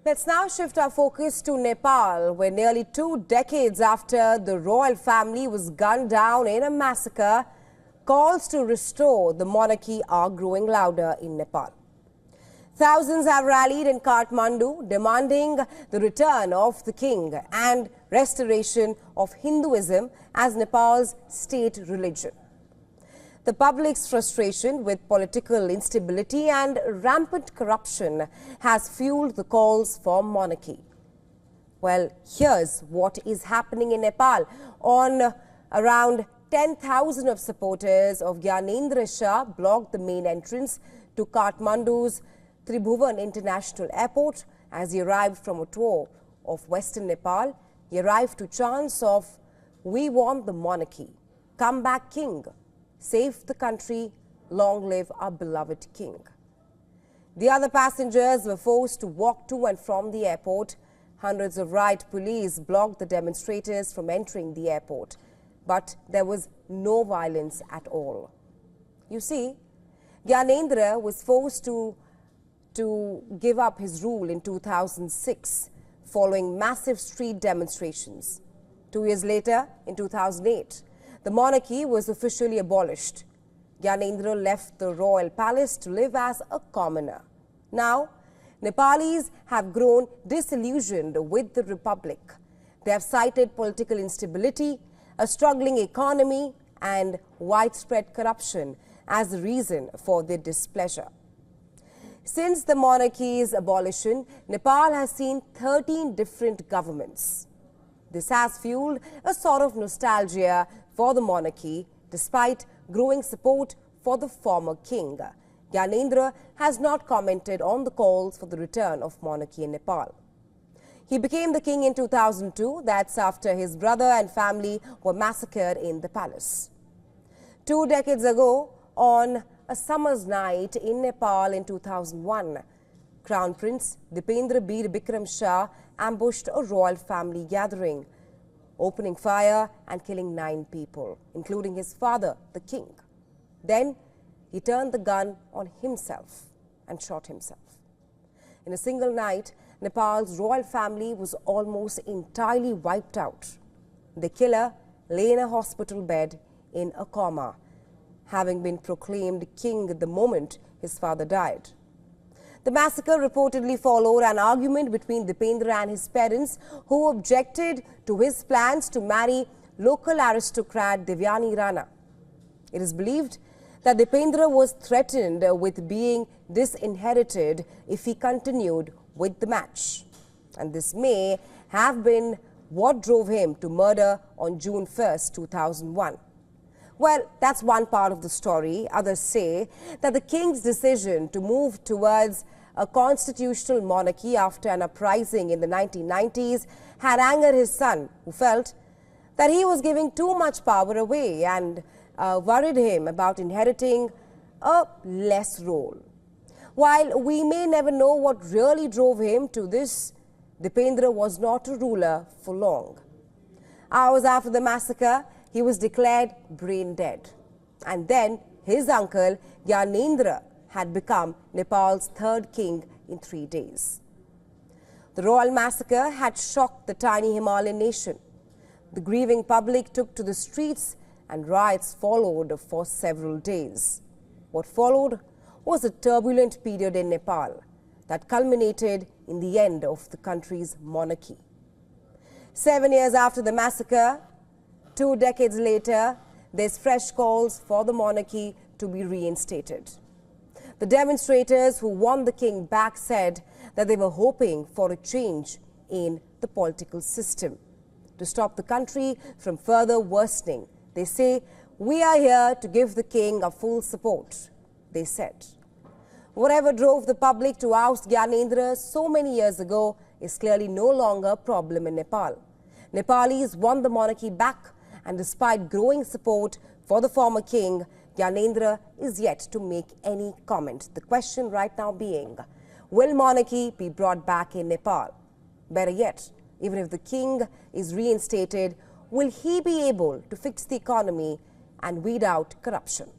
Let's now shift our focus to Nepal, where nearly 2 decades after the royal family was gunned down in a massacre, calls to restore the monarchy are growing louder in Nepal. Thousands have rallied in Kathmandu, demanding the return of the king and restoration of Hinduism as Nepal's state religion. The public's frustration with political instability and rampant corruption has fueled the calls for monarchy. Well, here's what is happening in Nepal. Around 10,000 of supporters of Gyanendra Shah blocked the main entrance to Kathmandu's Tribhuvan International Airport as he arrived from a tour of Western Nepal. He arrived to chants of "We want the monarchy, come back king, save the country, long live our beloved king." The other passengers were forced to walk to and from the airport. Hundreds of riot police blocked the demonstrators from entering the airport, but there was no violence at all. You see, Gyanendra was forced to give up his rule in 2006 following massive street demonstrations. 2 years later, in 2008, the monarchy was officially abolished. Gyanendra left the royal palace to live as a commoner. Now, Nepalis have grown disillusioned with the republic. They have cited political instability, a struggling economy, and widespread corruption as the reason for their displeasure. Since the monarchy's abolition, Nepal has seen 13 different governments. This has fueled a sort of nostalgia for the monarchy, despite growing support for the former king. Gyanendra has not commented on the calls for the return of monarchy in Nepal. He became the king in 2002, that's after his brother and family were massacred in the palace. 2 decades ago, on a summer's night in Nepal in 2001, Crown Prince Dipendra Bir Bikram Shah ambushed a royal family gathering, opening fire and killing 9 people, including his father, the king. Then he turned the gun on himself and shot himself. In a single night, Nepal's royal family was almost entirely wiped out. The killer lay in a hospital bed in a coma, having been proclaimed king the moment his father died. The massacre reportedly followed an argument between Dipendra and his parents, who objected to his plans to marry local aristocrat Devyani Rana. It is believed that Dipendra was threatened with being disinherited if he continued with the match. And this may have been what drove him to murder on June 1st, 2001. Well, that's one part of the story. Others say that the king's decision to move towards a constitutional monarchy after an uprising in the 1990s had angered his son, who felt that he was giving too much power away and worried him about inheriting a less role. While we may never know what really drove him to this, Dipendra was not a ruler for long. Hours after the massacre, he was declared brain dead. And then his uncle, Gyanendra, had become Nepal's 3rd king in 3 days. The royal massacre had shocked the tiny Himalayan nation. The grieving public took to the streets and riots followed for several days. What followed was a turbulent period in Nepal that culminated in the end of the country's monarchy. 7 years after the massacre, 2 decades later, there's fresh calls for the monarchy to be reinstated. The demonstrators who won the king back said that they were hoping for a change in the political system to stop the country from further worsening. They say, "We are here to give the king our full support," they said. Whatever drove the public to oust Gyanendra so many years ago is clearly no longer a problem in Nepal. Nepalis want the monarchy back, and despite growing support for the former king, Gyanendra is yet to make any comment. The question right now being, will monarchy be brought back in Nepal? Better yet, even if the king is reinstated, will he be able to fix the economy and weed out corruption?